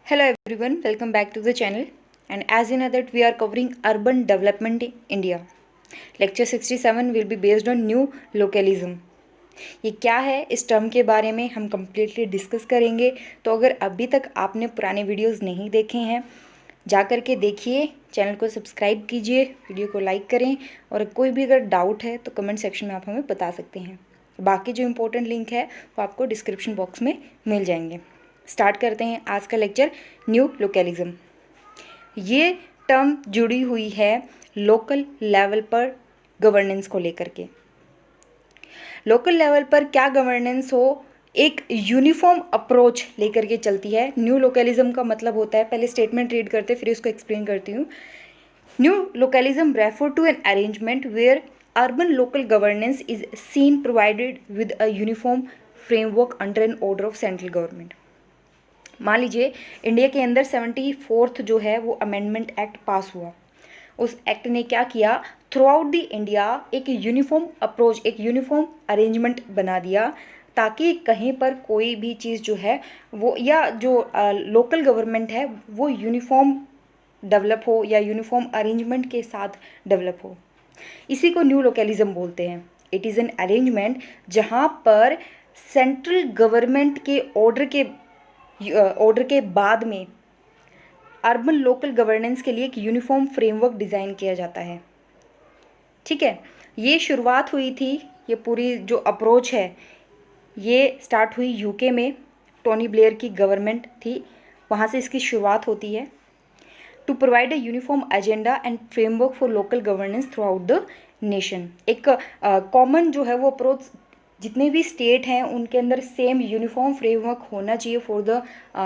Hello everyone, welcome back to the channel. And as you know that we are covering urban development in India. Lecture 67 will be based on new localism. ये क्या है इस term के बारे में हम completely discuss करेंगे। तो अगर अभी तक आपने पुराने वीडियोस नहीं देखे हैं जा कर के देखिए, चैनल को सब्सक्राइब कीजिए, वीडियो को लाइक करें और कोई भी अगर डाउट है तो कमेंट सेक्शन में आप हमें बता सकते हैं। बाकी जो इम्पोर्टेंट लिंक है वो आपको डिस्क्रिप्शन बॉक्स में मिल जाएंगे। स्टार्ट करते हैं आज का लेक्चर, न्यू लोकलिज्म। ये टर्म जुड़ी हुई है लोकल लेवल पर गवर्नेंस को लेकर के। लोकल लेवल पर क्या गवर्नेंस हो, एक यूनिफॉर्म अप्रोच लेकर के चलती है। न्यू लोकलिज्म का मतलब होता है, पहले स्टेटमेंट रीड करते फिर उसको एक्सप्लेन करती हूँ। New localism refer to an arrangement where urban local governance is seen provided with a uniform framework under an order of central government। मान लीजिए इंडिया के अंदर 74th जो है वो अमेंडमेंट एक्ट पास हुआ। उस एक्ट ने क्या किया, थ्रू आउट द इंडिया एक यूनिफॉर्म अप्रोच, एक यूनिफॉर्म अरेंजमेंट बना दिया ताकि कहीं पर कोई भी चीज़ जो है वो या जो लोकल गवर्नमेंट है वो यूनिफॉर्म डेवलप हो या यूनिफॉर्म अरेंजमेंट के साथ डेवलप हो। इसी को न्यू लोकलिज्म बोलते हैं। इट इज़ एन अरेंजमेंट जहाँ पर सेंट्रल गवर्नमेंट के ऑर्डर के बाद में अर्बन लोकल गवर्नेंस के लिए एक यूनिफॉर्म फ्रेमवर्क डिज़ाइन किया जाता है। ठीक है, ये शुरुआत हुई थी, ये पूरी जो अप्रोच है ये स्टार्ट हुई यूके में, टोनी ब्लेयर की गवर्नमेंट थी, वहाँ से इसकी शुरुआत होती है। To provide a uniform agenda and framework for local governance throughout the nation. एक कॉमन जो है वो अप्रोच जितने भी स्टेट हैं उनके अंदर सेम यूनिफॉर्म फ्रेमवर्क होना चाहिए फॉर द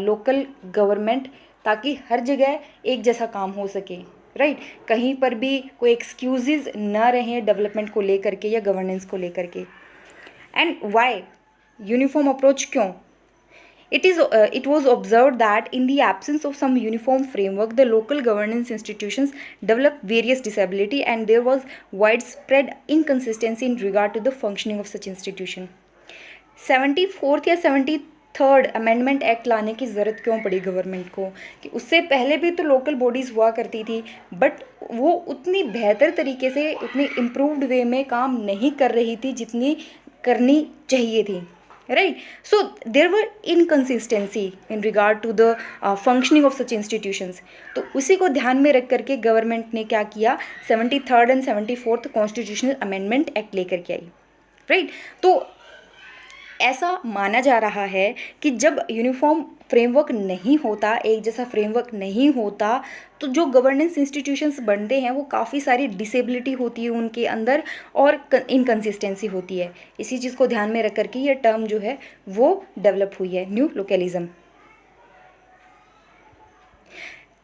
लोकल गवर्नमेंट, ताकि हर जगह एक जैसा काम हो सके। राइट, कहीं पर भी कोई एक्सक्यूजेज ना रहें डेवलपमेंट को लेकर के या गवर्नेंस को लेकर के। एंड वाई यूनिफॉर्म अप्रोच क्यों? It was observed that in the absence of some uniform framework, the local governance institutions developed various disability and there was widespread inconsistency in regard to the functioning of such institution। 74th या 73rd amendment act लाने की ज़रूरत क्यों पड़ी government को, कि उससे पहले भी तो लोकल बॉडीज़ हुआ करती थी बट वो उतनी बेहतर तरीके से, उतनी इम्प्रूव्ड वे में काम नहीं कर रही थी जितनी करनी चाहिए थी। Right, so there were inconsistency in regard to the functioning of such institutions. तो उसी को ध्यान में रख करके गवर्नमेंट ने क्या किया, 73rd and 74th constitutional amendment act लेकर के आई। राइट, तो ऐसा माना जा रहा है कि जब यूनिफॉर्म फ्रेमवर्क नहीं होता, एक जैसा फ्रेमवर्क नहीं होता, तो जो गवर्नेंस इंस्टीट्यूशंस बनते हैं वो काफ़ी सारी डिसेबिलिटी होती है उनके अंदर और इनकन्सिस्टेंसी होती है। इसी चीज़ को ध्यान में रख करके ये टर्म जो है वो डेवलप हुई है, न्यू लोकलिज्म।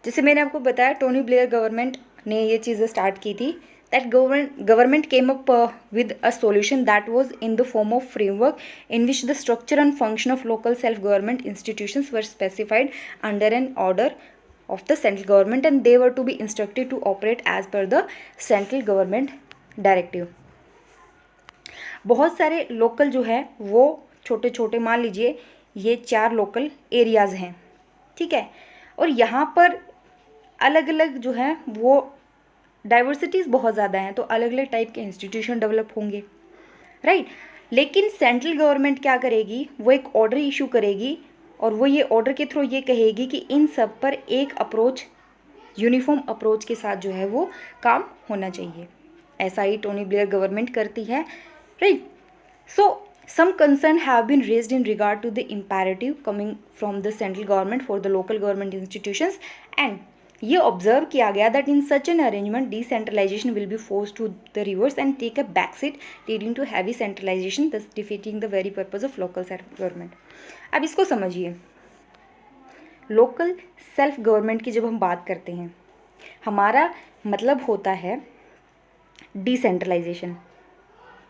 जैसे मैंने आपको बताया टोनी ब्लेयर गवर्नमेंट ने ये चीज़ें स्टार्ट की थी। that government came up with a solution that was in the form of framework in which the structure and function of local self-government institutions were specified under an order of the central government and they were to be instructed to operate as per the central government directive। बहुत सारे local जो है वो छोटे छोटे, मान लीजिए ये 4 लोकल एरियाज़ हैं, ठीक है, और यहाँ पर अलग अलग जो है वो डाइवर्सिटीज़ बहुत ज़्यादा हैं, तो अलग अलग टाइप के इंस्टीट्यूशन डेवलप होंगे। राइट, लेकिन सेंट्रल गवर्नमेंट क्या करेगी, वो एक ऑर्डर इशू करेगी और वो ये ऑर्डर के थ्रू ये कहेगी कि इन सब पर एक अप्रोच, यूनिफॉर्म अप्रोच के साथ जो है वो काम होना चाहिए। ऐसा ही टोनी ब्लेयर गवर्नमेंट करती है। Right, so some concern have been raised in regard to the imperative coming from the central government for the local government institutions and ये ऑब्जर्व किया गया that in such an arrangement decentralization will be force to the reverse and take a back seat leading to heavy centralization thus defeating the very purpose of local self government. अब इसको समझिए, local self government की जब हम बात करते हैं हमारा मतलब होता है डिसेंट्रलाइजेशन।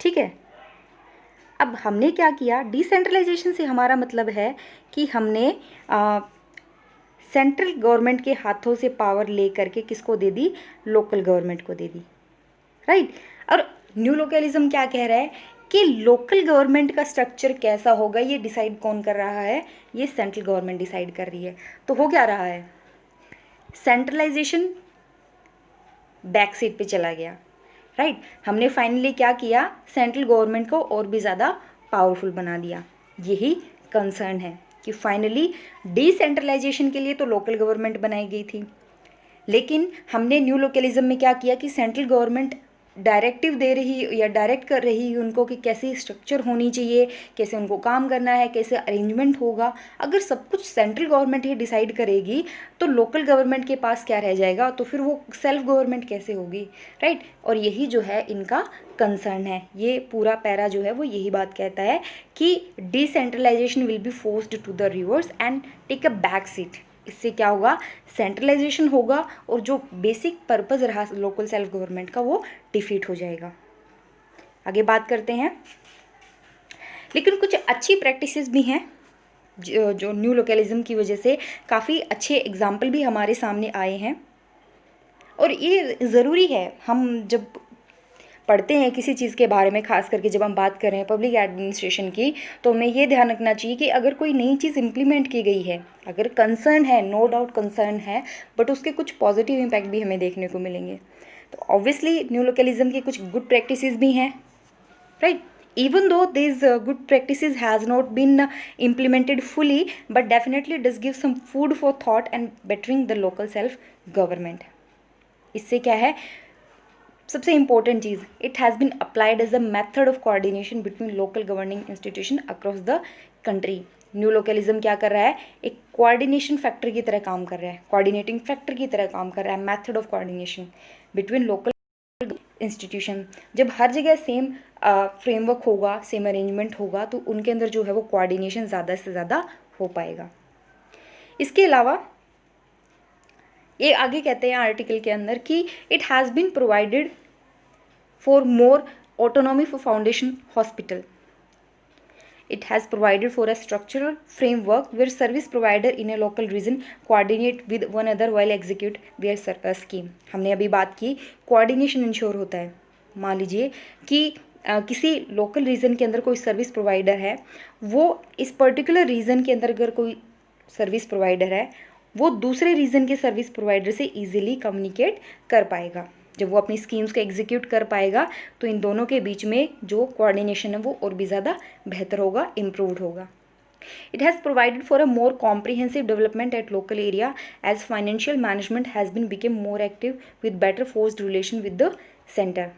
ठीक है, अब हमने क्या किया, डिसेंट्रलाइजेशन से हमारा मतलब है कि हमने सेंट्रल गवर्नमेंट के हाथों से पावर ले करके किसको दे दी, लोकल गवर्नमेंट को दे दी। राइट, और न्यू लोकलिज्म क्या कह रहा है कि लोकल गवर्नमेंट का स्ट्रक्चर कैसा होगा, ये डिसाइड कौन कर रहा है, ये सेंट्रल गवर्नमेंट डिसाइड कर रही है। तो हो क्या रहा है, सेंट्रलाइजेशन बैक सीट पे चला गया, राइट। हमने फाइनली क्या किया, सेंट्रल गवर्नमेंट को और भी ज़्यादा पावरफुल बना दिया। यही कंसर्न है कि फाइनली डिसेंट्रलाइजेशन के लिए तो लोकल गवर्नमेंट बनाई गई थी, लेकिन हमने न्यू लोकलिज्म में क्या किया कि सेंट्रल गवर्नमेंट डायरेक्टिव दे रही या डायरेक्ट कर रही उनको कि कैसी स्ट्रक्चर होनी चाहिए, कैसे उनको काम करना है, कैसे अरेंजमेंट होगा। अगर सब कुछ सेंट्रल गवर्नमेंट ही डिसाइड करेगी तो लोकल गवर्नमेंट के पास क्या रह जाएगा, तो फिर वो सेल्फ गवर्नमेंट कैसे होगी, राइट। और यही जो है इनका कंसर्न है। ये पूरा पैरा जो है वो यही बात कहता है कि decentralization will be forced to the reverse and take a back seat. इससे क्या होगा, सेंट्रलाइजेशन होगा और जो बेसिक पर्पस रहा लोकल सेल्फ गवर्नमेंट का वो डिफीट हो जाएगा। आगे बात करते हैं, लेकिन कुछ अच्छी प्रैक्टिसेस भी हैं जो न्यू लोकलिज्म की वजह से काफ़ी अच्छे एग्जाम्पल भी हमारे सामने आए हैं। और ये ज़रूरी है, हम जब पढ़ते हैं किसी चीज़ के बारे में, खास करके जब हम बात कर रहे हैं पब्लिक एडमिनिस्ट्रेशन की, तो हमें ये ध्यान रखना चाहिए कि अगर कोई नई चीज़ इम्प्लीमेंट की गई है, अगर कंसर्न है, नो डाउट कंसर्न है, बट उसके कुछ पॉजिटिव इम्पैक्ट भी हमें देखने को मिलेंगे। तो ऑब्वियसली न्यू लोकलिज्म की कुछ गुड प्रैक्टिसेस भी हैं, right. Even though these good practices has not been implemented fully, but definitely does give some food for thought and bettering the local self government. इससे क्या है, सबसे इम्पोर्टेंट चीज़, it has been applied as a method of coordination between local governing institution across the country. New localism क्या कर रहा है, एक कोऑर्डिनेशन फैक्टर की तरह काम कर रहा है, कोऑर्डिनेटिंग फैक्टर की तरह काम कर रहा है, method of coordination between local institution. जब हर जगह सेम फ्रेमवर्क होगा, सेम अरेंजमेंट होगा, तो उनके अंदर जो है वो कोऑर्डिनेशन ज़्यादा से ज़्यादा हो पाएगा। इसके अलावा ये आगे कहते हैं आर्टिकल के अंदर कि it has been provided for more autonomy for foundation hospital. It has provided for a structural framework where service provider in a local region coordinate with one another while execute their scheme. हमने अभी बात की coordination ensure होता है। मान लीजिए कि किसी लोकल रीजन के अंदर कोई सर्विस प्रोवाइडर है, वो इस पर्टिकुलर रीजन के अंदर अगर कोई सर्विस प्रोवाइडर है, वो दूसरे रीजन के सर्विस प्रोवाइडर से इजीली कम्युनिकेट कर पाएगा। जब वो अपनी स्कीम्स को एग्जीक्यूट कर पाएगा तो इन दोनों के बीच में जो कोऑर्डिनेशन है वो और भी ज़्यादा बेहतर होगा, इम्प्रूव्ड होगा। It has provided for a more comprehensive development at local area as financial management has been became more active with better forced relation with the centre.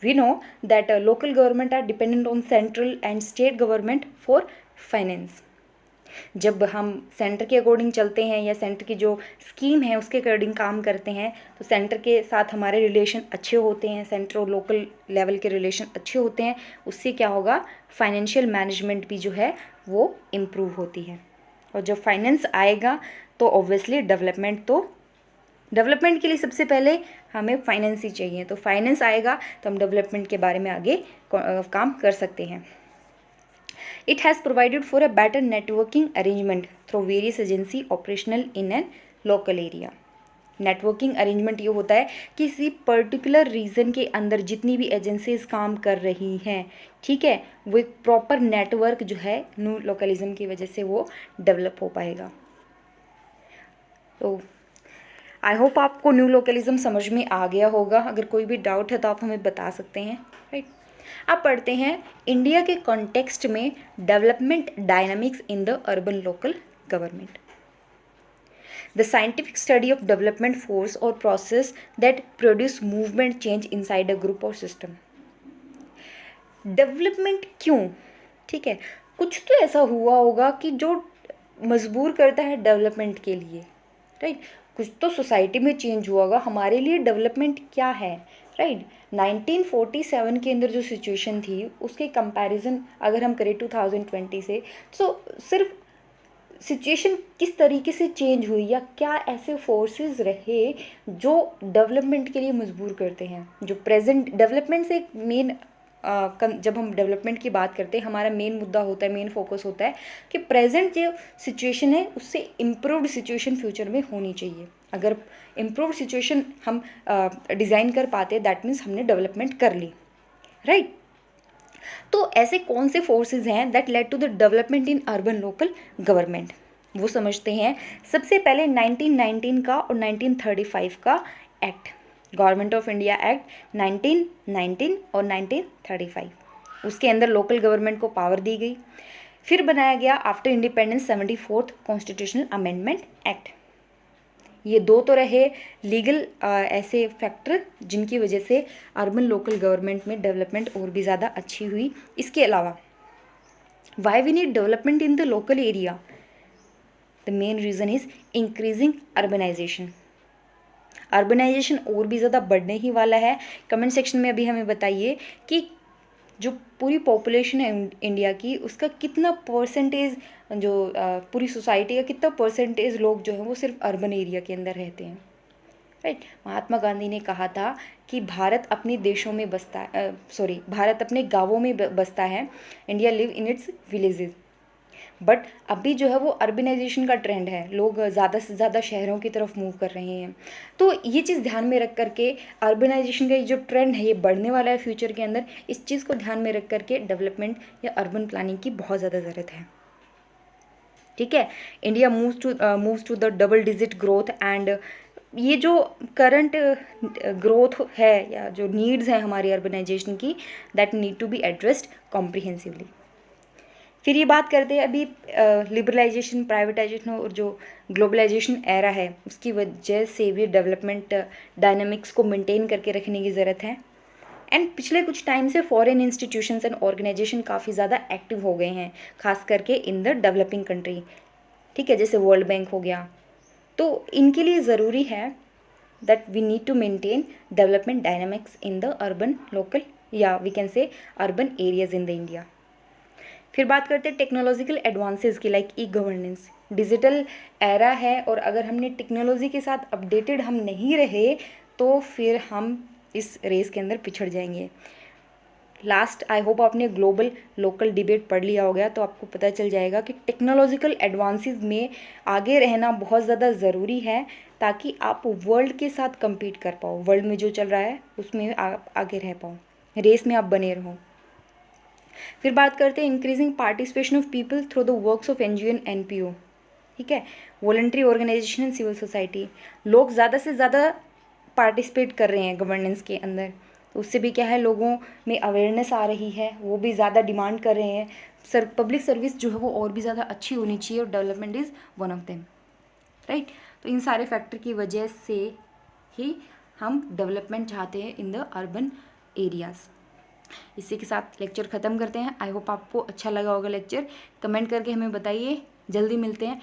We know that local government are dependent on central and state government for finance. जब हम centre के according चलते हैं या centre की जो scheme है उसके अकॉर्डिंग काम करते हैं, तो सेंटर के साथ हमारे रिलेशन अच्छे होते हैं, सेंटर और लोकल लेवल के रिलेशन अच्छे होते हैं। उससे क्या होगा, फाइनेंशियल मैनेजमेंट भी जो है वो इम्प्रूव होती है। और जब फाइनेंस आएगा तो ऑब्वियसली डेवलपमेंट के लिए सबसे पहले हमें फाइनेंस ही चाहिए। तो फाइनेंस आएगा तो हम डेवलपमेंट के बारे में आगे काम कर सकते हैं। It has provided for a better networking arrangement through various agency operational in a local area. Networking arrangement ये होता है किसी पर्टिकुलर रीजन के अंदर जितनी भी एजेंसीज काम कर रही हैं, ठीक है, वो एक प्रॉपर नेटवर्क जो है न्यू लोकलिज्म की वजह से वो डेवलप हो पाएगा। तो आई होप आपको न्यू लोकलिज्म समझ में आ गया होगा। अगर कोई भी डाउट है तो आप हमें बता सकते हैं, राइट। अब पढ़ते हैं इंडिया के कॉन्टेक्स्ट में development dynamics in the urban local government. The scientific study of development force और process that produce movement change inside a group और सिस्टम। डेवलपमेंट क्यों, ठीक है, कुछ तो ऐसा हुआ होगा कि जो मजबूर करता है डेवलपमेंट के लिए, राइट। कुछ तो सोसाइटी में चेंज हुआ होगा। हमारे लिए डेवलपमेंट क्या है, राइट। 1947 के अंदर जो सिचुएशन थी उसके कंपैरिजन अगर हम करें 2020 से, तो सिर्फ सिचुएशन किस तरीके से चेंज हुई या क्या ऐसे फोर्सेस रहे जो डेवलपमेंट के लिए मजबूर करते हैं। जो प्रेजेंट डेवलपमेंट से एक मेन जब हम डेवलपमेंट की बात करते हैं, हमारा मेन मुद्दा होता है, मेन फोकस होता है कि प्रेजेंट जो सिचुएशन है उससे इम्प्रूव्ड सिचुएशन फ्यूचर में होनी चाहिए। अगर इम्प्रूव्ड सिचुएशन हम डिज़ाइन कर पाते, दैट मीन्स हमने डेवलपमेंट कर ली, राइट। तो ऐसे कौन से फोर्सेस हैं that led to the development in urban local government, वो समझते हैं। सबसे पहले 1919 का और 1935 का act, government of India act 1919 और 1935, उसके अंदर लोकल गवर्नमेंट को पावर दी गई। फिर बनाया गया after independence 74th constitutional amendment act. ये दो तो रहे लीगल ऐसे फैक्टर जिनकी वजह से अर्बन लोकल गवर्नमेंट में डेवलपमेंट और भी ज़्यादा अच्छी हुई। इसके अलावा why we need development in the local area, the main reason is increasing urbanization. Urbanization और भी ज़्यादा बढ़ने ही वाला है। कमेंट सेक्शन में अभी हमें बताइए कि जो पूरी पॉपुलेशन है इंडिया की, उसका कितना परसेंटेज, जो पूरी सोसाइटी का कितना परसेंटेज लोग जो हैं वो सिर्फ अर्बन एरिया के अंदर रहते हैं, राइट। महात्मा गांधी ने कहा था कि भारत अपने देशों में बसता भारत अपने गांवों में बसता है, India live in its villages. But अभी जो है वो अर्बनाइजेशन का ट्रेंड है, लोग ज़्यादा से ज़्यादा शहरों की तरफ मूव कर रहे हैं। तो ये चीज़ ध्यान में रख करके अर्बनाइजेशन का ये जो ट्रेंड है ये बढ़ने वाला है फ्यूचर के अंदर, इस चीज़ को ध्यान में रख करके डेवलपमेंट या अर्बन प्लानिंग की बहुत ज़्यादा ज़रूरत है। ठीक है, India moves to the double digit growth and ये जो करंट ग्रोथ है या जो नीड्स हैं हमारी अर्बनाइजेशन की, that need to be addressed comprehensively. फिर ये बात करते हैं अभी लिबरलाइजेशन, प्राइवेटाइजेशन और जो ग्लोबलाइजेशन एरा है उसकी वजह से भी डेवलपमेंट डायनामिक्स को मेंटेन करके रखने की ज़रूरत है। एंड पिछले कुछ टाइम से फॉरेन इंस्टीट्यूशंस एंड ऑर्गेनाइजेशन काफ़ी ज़्यादा एक्टिव हो गए हैं, खास करके इन द डेवलपिंग कंट्री। ठीक है, जैसे वर्ल्ड बैंक हो गया। तो इनके लिए ज़रूरी है that we need to maintain development dynamics in the urban local या we can say urban areas in the India. फिर बात करते हैं टेक्नोलॉजिकल एडवांसेस की, like e governance. Digital era है और अगर हमने टेक्नोलॉजी के साथ अपडेटेड हम नहीं रहे तो फिर हम इस रेस के अंदर पिछड़ जाएंगे। लास्ट आई होप आपने ग्लोबल लोकल डिबेट पढ़ लिया होगा, तो आपको पता चल जाएगा कि टेक्नोलॉजिकल एडवांसेस में आगे रहना बहुत ज़्यादा ज़रूरी है ताकि आप वर्ल्ड के साथ compete कर पाओ, वर्ल्ड में जो चल रहा है उसमें आप आगे रह पाओ, रेस में आप बने रहो। फिर बात करते हैं increasing participation of people through the works of NGO and NPO. ठीक है, voluntary organization and civil society, लोग ज़्यादा से ज़्यादा पार्टिसिपेट कर रहे हैं गवर्नेंस के अंदर, तो उससे भी क्या है लोगों में अवेयरनेस आ रही है, वो भी ज़्यादा डिमांड कर रहे हैं पब्लिक सर्विस जो है वो और भी ज़्यादा अच्छी होनी चाहिए और development is one of them, right. तो इन सारे फैक्टर की वजह से ही हम डेवलपमेंट चाहते हैं इन द अर्बन एरियाज़। इसी के साथ लेक्चर ख़त्म करते हैं। आई होप आपको अच्छा लगा होगा लेक्चर। कमेंट करके हमें बताइए। जल्दी मिलते हैं।